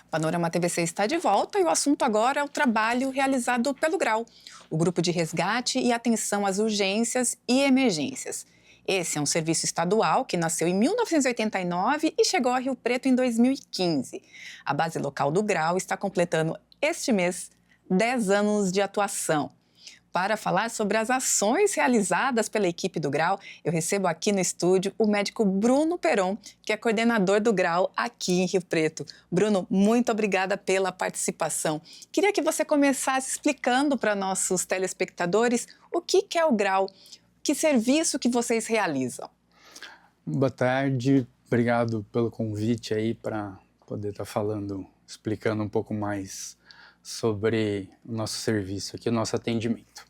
Panorama TVC está de volta e o assunto agora é o trabalho realizado pelo GRAU, o Grupo de Resgate e Atenção às Urgências e Emergências. Esse é um serviço estadual que nasceu em 1989 e chegou a Rio Preto em 2015. A base local do GRAU está completando este mês 10 anos de atuação. Para falar sobre as ações realizadas pela equipe do GRAU, eu recebo aqui no estúdio o médico Bruno Peron, que é coordenador do GRAU aqui em Rio Preto. Bruno, muito obrigada pela participação. Queria que você começasse explicando para nossos telespectadores o que é o GRAU, que serviço que vocês realizam. Boa tarde, obrigado pelo convite aí para poder estar explicando um pouco mais sobre o nosso serviço aqui, o nosso atendimento.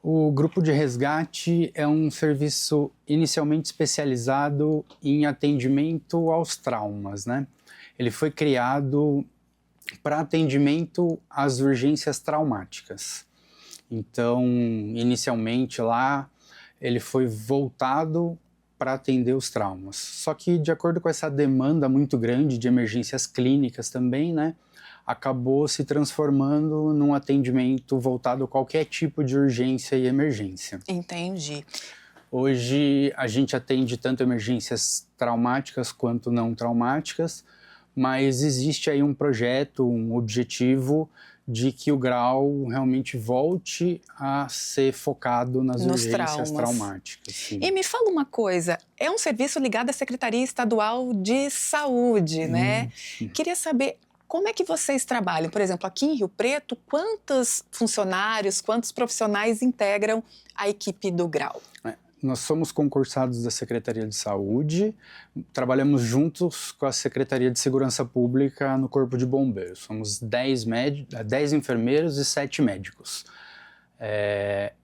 O Grupo de Resgate é um serviço inicialmente especializado em atendimento aos traumas, né? Ele foi criado para atendimento às urgências traumáticas. Então, inicialmente lá, ele foi voltado para atender os traumas. Só que, de acordo com essa demanda muito grande de emergências clínicas também, né? Acabou se transformando num atendimento voltado a qualquer tipo de urgência e emergência. Entendi. Hoje a gente atende tanto emergências traumáticas quanto não traumáticas, mas existe aí um projeto, um objetivo de que o GRAU realmente volte a ser focado nas urgências traumáticas. Sim. E me fala uma coisa, é um serviço ligado à Secretaria Estadual de Saúde, né? Queria saber como é que vocês trabalham? Por exemplo, aqui em Rio Preto, quantos funcionários, quantos profissionais integram a equipe do GRAU? Nós somos concursados da Secretaria de Saúde, trabalhamos juntos com a Secretaria de Segurança Pública no Corpo de Bombeiros. Somos 10 enfermeiros e 7 médicos.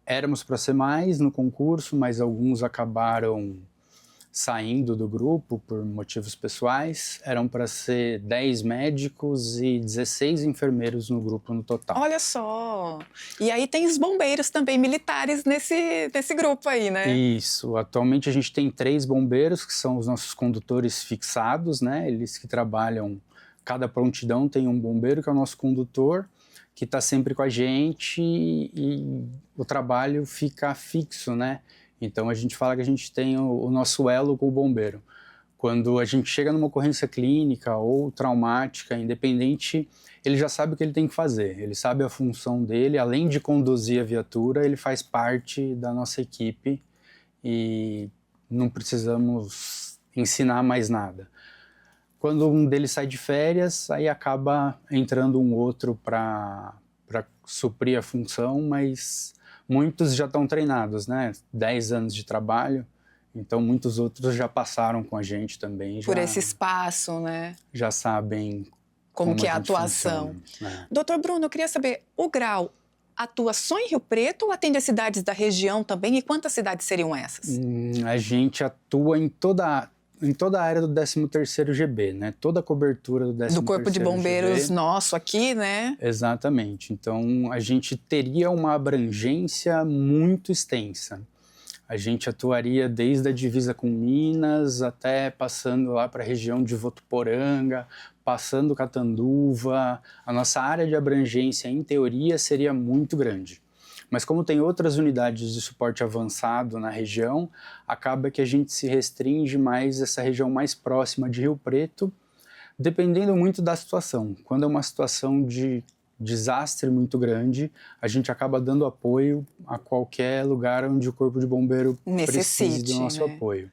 Éramos para ser mais no concurso, mas alguns acabaram saindo do grupo por motivos pessoais. Eram para ser 10 médicos e 16 enfermeiros no grupo no total. Olha só! E aí tem os bombeiros também, militares nesse grupo aí, né? Isso. Atualmente a gente tem 3 bombeiros, que são os nossos condutores fixados, né? Eles que trabalham, cada prontidão tem um bombeiro que é o nosso condutor, que está sempre com a gente e o trabalho fica fixo, né? Então a gente fala que a gente tem o nosso elo com o bombeiro. Quando a gente chega numa ocorrência clínica ou traumática, independente, ele já sabe o que ele tem que fazer. Ele sabe a função dele, além de conduzir a viatura, ele faz parte da nossa equipe e não precisamos ensinar mais nada. Quando um deles sai de férias, aí acaba entrando um outro para suprir a função, mas muitos já estão treinados, né? 10 anos de trabalho, então muitos outros já passaram com a gente também. Por esse espaço, né? Já sabem como que é a atuação. Doutor Bruno, eu queria saber, o GRAU atua só em Rio Preto ou atende as cidades da região também? E quantas cidades seriam essas? A gente atua em toda a área do 13º GB, né? Toda a cobertura do 13º GB. Do Corpo de Bombeiros nosso aqui, né? Exatamente. Então, a gente teria uma abrangência muito extensa. A gente atuaria desde a divisa com Minas, até passando lá para a região de Votuporanga, passando Catanduva. A nossa área de abrangência, em teoria, seria muito grande. Mas como tem outras unidades de suporte avançado na região, acaba que a gente se restringe mais essa região mais próxima de Rio Preto, dependendo muito da situação. Quando é uma situação de desastre muito grande, a gente acaba dando apoio a qualquer lugar onde o Corpo de Bombeiro precise do nosso apoio.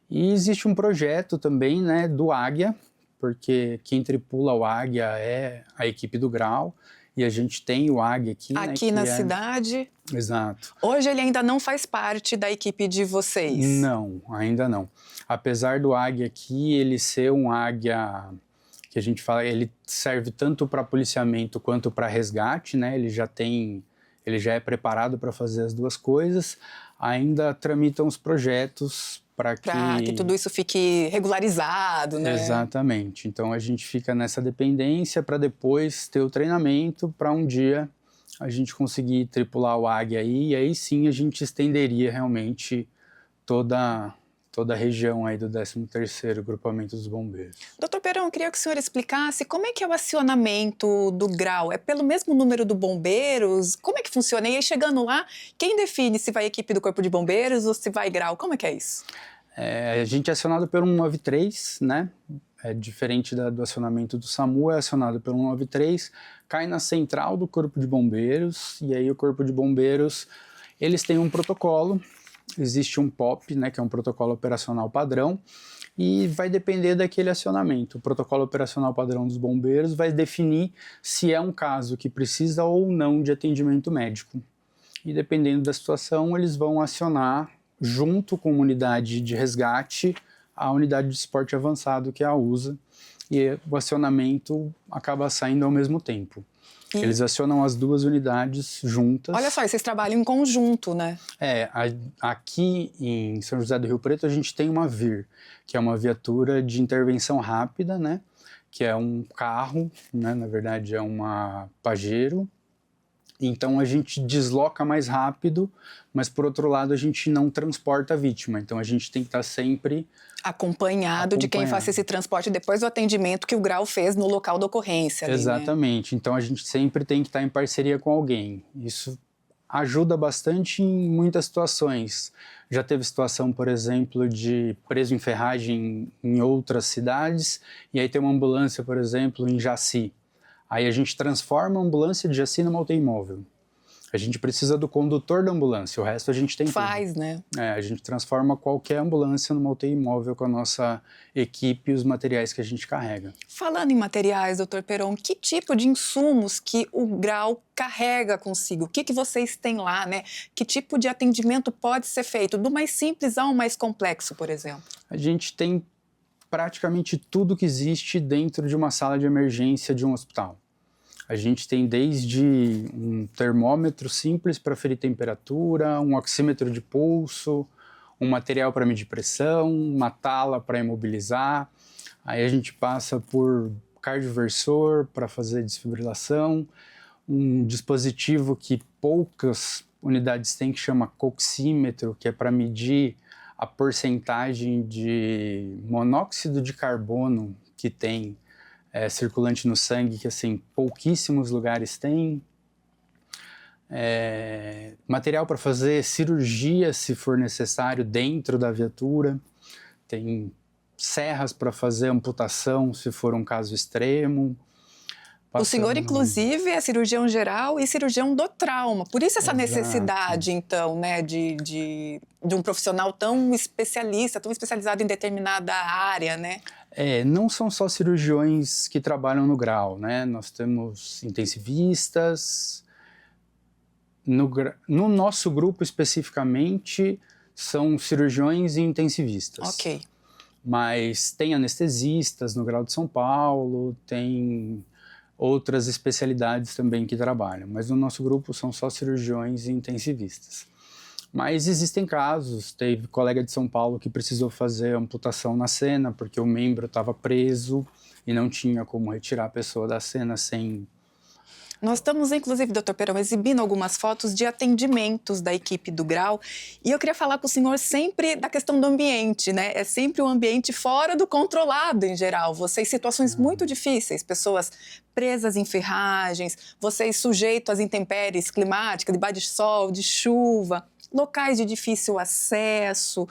E existe um projeto também, né, do Águia, porque quem tripula o Águia é a equipe do GRAU, e a gente tem o Águia aqui, né, aqui na cidade. Exato. Hoje ele ainda não faz parte da equipe de vocês? Não, ainda não. Apesar do Águia aqui, ele ser um Águia que a gente fala, ele serve tanto para policiamento quanto para resgate, né? Ele já é preparado para fazer as duas coisas. Ainda tramitam os projetos para que tudo isso fique regularizado, né? Exatamente. Então a gente fica nessa dependência para depois ter o treinamento para um dia a gente conseguir tripular o Águia aí, e aí sim a gente estenderia realmente toda toda a região aí do 13º Grupamento dos Bombeiros. Doutor Perão, eu queria que o senhor explicasse como é que é o acionamento do GRAU. É pelo mesmo número de bombeiros? Como é que funciona? E aí, chegando lá, quem define se vai equipe do Corpo de Bombeiros ou se vai GRAU? Como é que é isso? A gente é acionado pelo 193, né? É diferente do acionamento do SAMU, é acionado pelo 193, cai na central do Corpo de Bombeiros, e aí o Corpo de Bombeiros, eles têm um protocolo, existe um POP, né, que é um protocolo operacional padrão, e vai depender daquele acionamento. O protocolo operacional padrão dos bombeiros vai definir se é um caso que precisa ou não de atendimento médico. E dependendo da situação, eles vão acionar, junto com a unidade de resgate, a unidade de suporte avançado, que é a USA, e o acionamento acaba saindo ao mesmo tempo. Eles acionam as duas unidades juntas. Olha só, e vocês trabalham em conjunto, né? Aqui em São José do Rio Preto a gente tem uma VIR, que é uma viatura de intervenção rápida, né? Que é um carro, né? Na verdade é uma Pajero. Então a gente desloca mais rápido, mas por outro lado a gente não transporta a vítima. Então a gente tem que estar sempre acompanhado de quem faça esse transporte depois do atendimento que o GRAU fez no local da ocorrência. Ali, exatamente. Né? Então a gente sempre tem que estar em parceria com alguém. Isso ajuda bastante em muitas situações. Já teve situação, por exemplo, de preso em ferragem em outras cidades, e aí tem uma ambulância, por exemplo, em Jaci. Aí a gente transforma a ambulância de Jaci numa UTI móvel. A gente precisa do condutor da ambulância, o resto a gente tem faz, tudo. Né? A gente transforma qualquer ambulância numa UTI móvel com a nossa equipe e os materiais que a gente carrega. Falando em materiais, doutor Perón, que tipo de insumos que o GRAU carrega consigo? O que vocês têm lá, né? Que tipo de atendimento pode ser feito? Do mais simples ao mais complexo, por exemplo? A gente tem praticamente tudo que existe dentro de uma sala de emergência de um hospital. A gente tem desde um termômetro simples para ferir temperatura, um oxímetro de pulso, um material para medir pressão, uma tala para imobilizar. Aí a gente passa por cardioversor para fazer desfibrilação, um dispositivo que poucas unidades têm que chama coxímetro, que é para medir a porcentagem de monóxido de carbono que tem circulante no sangue, que assim, pouquíssimos lugares têm. Material para fazer cirurgia, se for necessário, dentro da viatura. Tem serras para fazer amputação, se for um caso extremo. O senhor, inclusive, é cirurgião geral e cirurgião do trauma. Por isso essa necessidade, então, né, de um profissional tão especialista, tão especializado em determinada área, né? Não são só cirurgiões que trabalham no GRAU, né? Nós temos intensivistas. No nosso grupo, especificamente, são cirurgiões e intensivistas. Ok. Mas tem anestesistas no GRAU de São Paulo, tem outras especialidades também que trabalham, mas no nosso grupo são só cirurgiões e intensivistas. Mas existem casos, teve colega de São Paulo que precisou fazer amputação na cena porque o membro estava preso e não tinha como retirar a pessoa da cena sem... Nós estamos, inclusive, doutor Perão, exibindo algumas fotos de atendimentos da equipe do GRAU e eu queria falar com o senhor sempre da questão do ambiente, né? É sempre um ambiente fora do controlado, em geral. Vocês, situações muito difíceis, pessoas presas em ferragens, vocês sujeitos às intempéries climáticas, debaixo de sol, de chuva, locais de difícil acesso.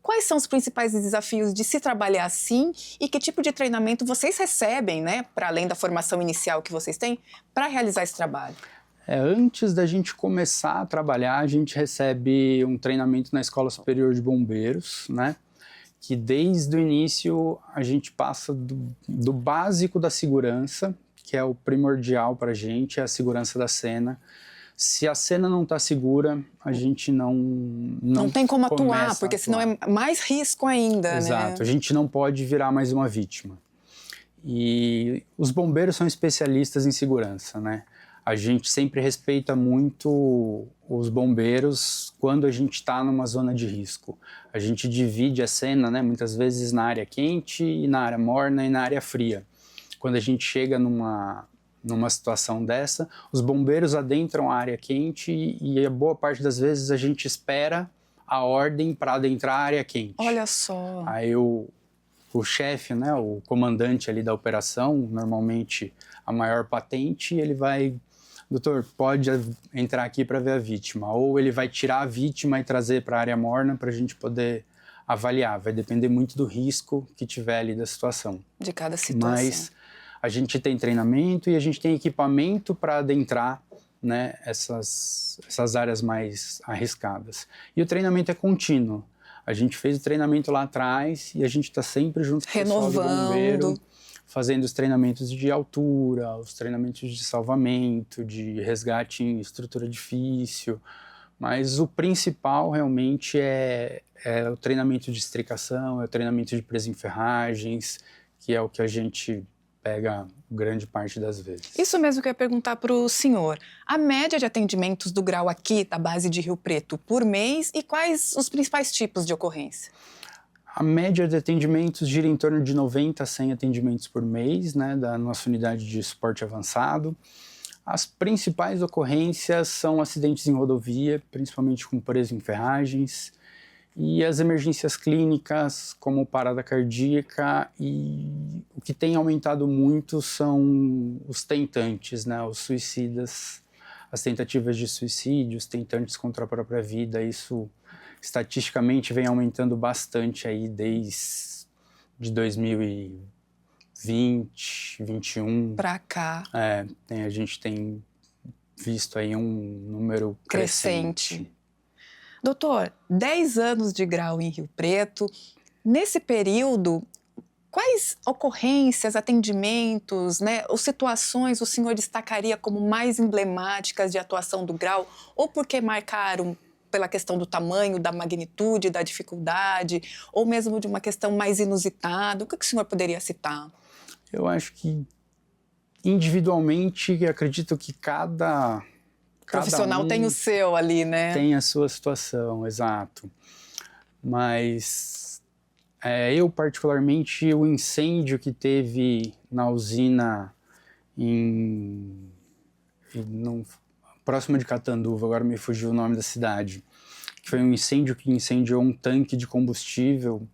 Quais são os principais desafios de se trabalhar assim e que tipo de treinamento vocês recebem, né, para além da formação inicial que vocês têm, para realizar esse trabalho? Antes da gente começar a trabalhar, a gente recebe um treinamento na Escola Superior de Bombeiros, né, que desde o início a gente passa do básico da segurança, que é o primordial para a gente, é a segurança da cena. Se a cena não está segura, a gente não tem como atuar, porque senão é mais risco ainda, Exato, né? A gente não pode virar mais uma vítima. E os bombeiros são especialistas em segurança, né? A gente sempre respeita muito os bombeiros quando a gente está numa zona de risco. A gente divide a cena, né, muitas vezes na área quente, e na área morna e na área fria. Quando a gente chega numa situação dessa, os bombeiros adentram a área quente e a boa parte das vezes a gente espera a ordem para adentrar a área quente. Olha só. Aí o chefe, né, o comandante ali da operação, normalmente a maior patente, ele vai, doutor, pode entrar aqui para ver a vítima. Ou ele vai tirar a vítima e trazer para a área morna para a gente poder avaliar. Vai depender muito do risco que tiver ali da situação. De cada situação. Mas a gente tem treinamento e a gente tem equipamento para adentrar, né, essas áreas mais arriscadas. E o treinamento é contínuo. A gente fez o treinamento lá atrás e a gente está sempre junto com o pessoal do bombeiro, fazendo os treinamentos de altura, os treinamentos de salvamento, de resgate em estrutura difícil. Mas o principal realmente é o treinamento de estricação, é o treinamento de presa em ferragens, que é o que a gente pega grande parte das vezes. Isso mesmo que eu ia perguntar para o senhor. A média de atendimentos do grau aqui, da base de Rio Preto, por mês, e quais os principais tipos de ocorrência? A média de atendimentos gira em torno de 90 a 100 atendimentos por mês, né, da nossa unidade de suporte avançado. As principais ocorrências são acidentes em rodovia, principalmente com presa em ferragens, e as emergências clínicas, como parada cardíaca, e o que tem aumentado muito são os tentantes, né, os suicidas, as tentativas de suicídio, os tentantes contra a própria vida. Isso estatisticamente vem aumentando bastante aí desde 2020, 2021. Para cá. A gente tem visto aí um número crescente. Doutor, 10 anos de grau em Rio Preto. Nesse período, quais ocorrências, atendimentos, né, ou situações o senhor destacaria como mais emblemáticas de atuação do grau? Ou porque marcaram pela questão do tamanho, da magnitude, da dificuldade, ou mesmo de uma questão mais inusitada? O que o senhor poderia citar? Eu acho que, individualmente, acredito que cada profissional tem o seu ali, né? Tem a sua situação, exato. Mas eu, particularmente, o incêndio que teve na usina próximo de Catanduva, agora me fugiu o nome da cidade, que foi um incêndio que incendiou um tanque de combustível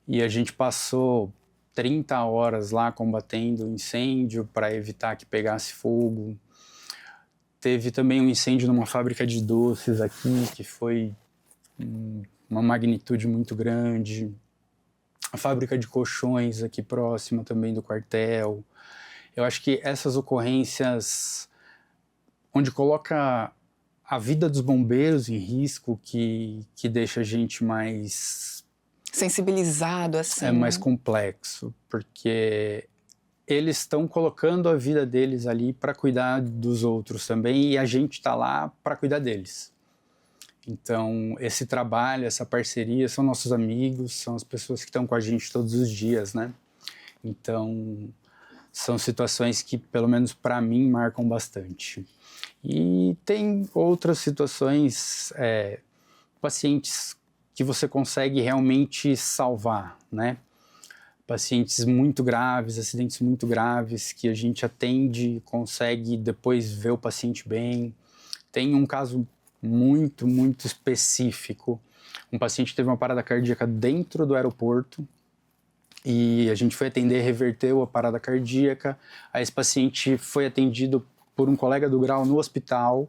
e a gente passou 30 horas lá combatendo o incêndio para evitar que pegasse fogo. Teve também um incêndio numa fábrica de doces aqui, que foi uma magnitude muito grande. A fábrica de colchões aqui próxima também do quartel. Eu acho que essas ocorrências, onde coloca a vida dos bombeiros em risco, que deixa a gente mais sensibilizado, assim. É mais complexo, porque eles estão colocando a vida deles ali para cuidar dos outros também, e a gente está lá para cuidar deles. Então, esse trabalho, essa parceria, são nossos amigos, são as pessoas que estão com a gente todos os dias, né? Então, são situações que, pelo menos para mim, marcam bastante. E tem outras situações, pacientes que você consegue realmente salvar, né? Pacientes muito graves, acidentes muito graves, que a gente atende, consegue depois ver o paciente bem. Tem um caso muito, muito específico. Um paciente teve uma parada cardíaca dentro do aeroporto e a gente foi atender, reverteu a parada cardíaca. Aí esse paciente foi atendido por um colega do grau no hospital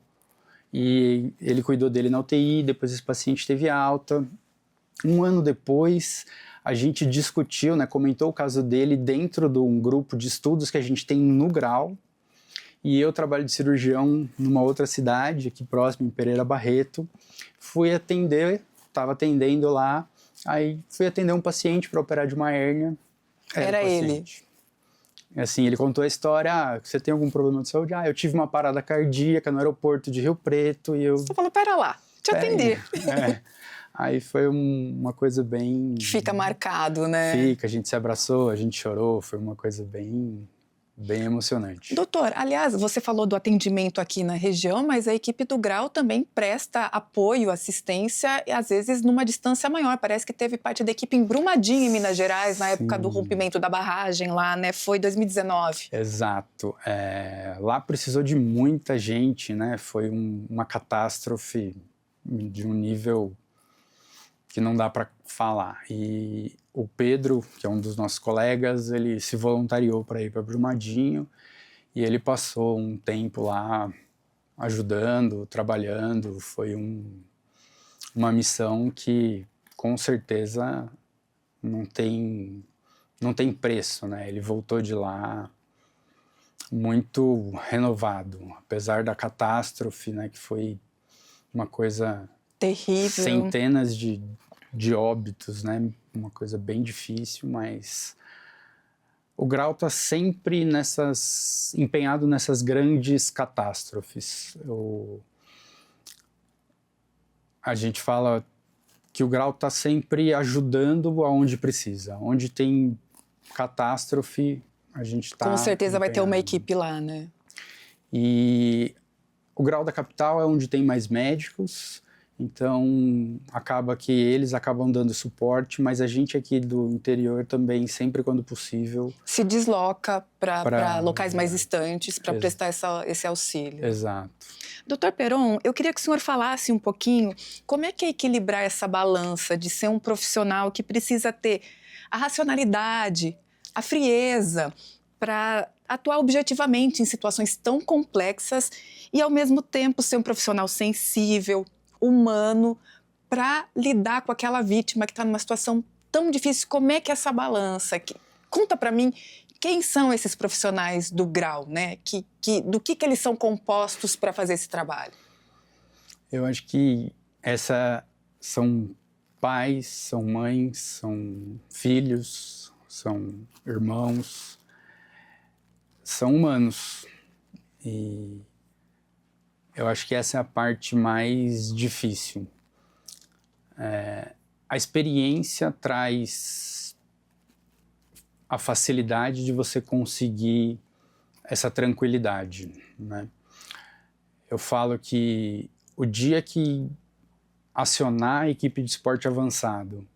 e ele cuidou dele na UTI, depois esse paciente teve alta. Um ano depois, a gente discutiu, né, comentou o caso dele dentro de um grupo de estudos que a gente tem no grau. E eu trabalho de cirurgião numa outra cidade, aqui próximo, em Pereira Barreto. Fui atender, estava atendendo lá, aí fui atender um paciente para operar de uma hérnia. Era ele. Assim, ele contou a história, você tem algum problema de saúde? Eu tive uma parada cardíaca no aeroporto de Rio Preto e eu... Você falou, pera lá, te atendi. Aí foi uma coisa bem... Fica marcado, né? Fica, a gente se abraçou, a gente chorou, foi uma coisa bem emocionante. Doutor, aliás, você falou do atendimento aqui na região, mas a equipe do grau também presta apoio, assistência, e às vezes numa distância maior. Parece que teve parte da equipe em Brumadinho, em Minas Gerais, na época do rompimento da barragem lá, né? Foi 2019. Exato. Lá precisou de muita gente, né? Foi uma catástrofe de um nível que não dá para falar. E o Pedro, que é um dos nossos colegas, ele se voluntariou para ir para Brumadinho e ele passou um tempo lá ajudando, trabalhando. Foi uma missão que com certeza não tem preço, né? Ele voltou de lá muito renovado, apesar da catástrofe, né, que foi uma coisa terrível, centenas de óbitos, né, uma coisa bem difícil, mas o Grau está sempre empenhado nessas grandes catástrofes. A gente fala que o Grau está sempre ajudando aonde precisa, onde tem catástrofe, a gente está com certeza vai ter uma empenhado. equipe lá, né? E o Grau da Capital é onde tem mais médicos, então acaba que eles acabam dando suporte, mas a gente aqui do interior também, sempre quando possível, se desloca para locais mais distantes para prestar esse auxílio. Exato. Doutor Peron, eu queria que o senhor falasse um pouquinho como é que é equilibrar essa balança de ser um profissional que precisa ter a racionalidade, a frieza para atuar objetivamente em situações tão complexas e, ao mesmo tempo, ser um profissional sensível, humano, para lidar com aquela vítima que está numa situação tão difícil. Como é que é essa balança? Conta para mim quem são esses profissionais do Grau, né? Do que eles são compostos para fazer esse trabalho? Eu acho que são pais, são mães, são filhos, são irmãos, são humanos. E eu acho que essa é a parte mais difícil. A experiência traz a facilidade de você conseguir essa tranquilidade, né? Eu falo que o dia que acionar a equipe de esporte avançado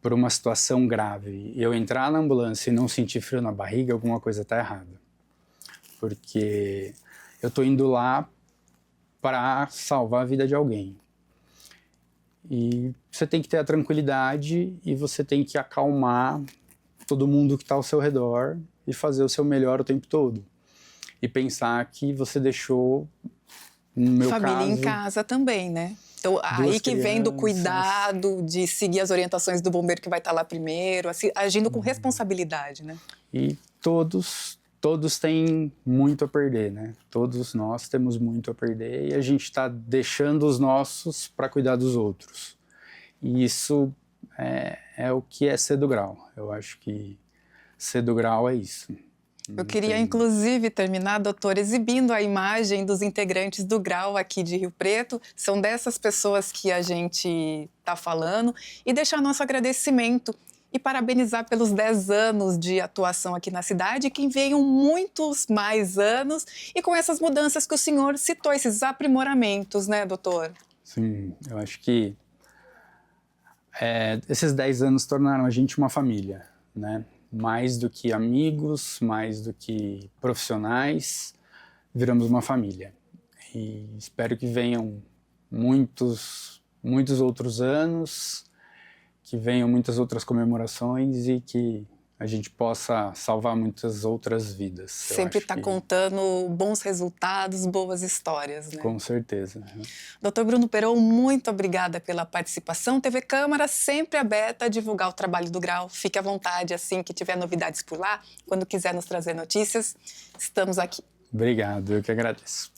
por uma situação grave e eu entrar na ambulância e não sentir frio na barriga, alguma coisa está errada. Porque eu estou indo lá para salvar a vida de alguém. E você tem que ter a tranquilidade e você tem que acalmar todo mundo que está ao seu redor e fazer o seu melhor o tempo todo. E pensar que você deixou, no meu família caso, em casa também, né? Então, aí que vem do cuidado, de seguir as orientações do bombeiro que vai estar lá primeiro, assim, agindo com responsabilidade, né? E todos têm muito a perder, né? Todos nós temos muito a perder e a gente está deixando os nossos para cuidar dos outros. E isso é o que é ser do Grau. Eu acho que ser do Grau é isso. Eu queria, inclusive, terminar, doutor, exibindo a imagem dos integrantes do Grau aqui de Rio Preto. São dessas pessoas que a gente está falando. E deixar nosso agradecimento e parabenizar pelos 10 anos de atuação aqui na cidade, que venham muitos mais anos e com essas mudanças que o senhor citou, esses aprimoramentos, né, doutor? Sim, eu acho que esses 10 anos tornaram a gente uma família, né? Mais do que amigos, mais do que profissionais, viramos uma família. E espero que venham muitos outros anos, que venham muitas outras comemorações e que a gente possa salvar muitas outras vidas. Sempre está contando bons resultados, boas histórias, né? Com certeza. Doutor Bruno Peron, muito obrigada pela participação. TV Câmara sempre aberta a divulgar o trabalho do Grau. Fique à vontade, assim que tiver novidades por lá. Quando quiser nos trazer notícias, estamos aqui. Obrigado, eu que agradeço.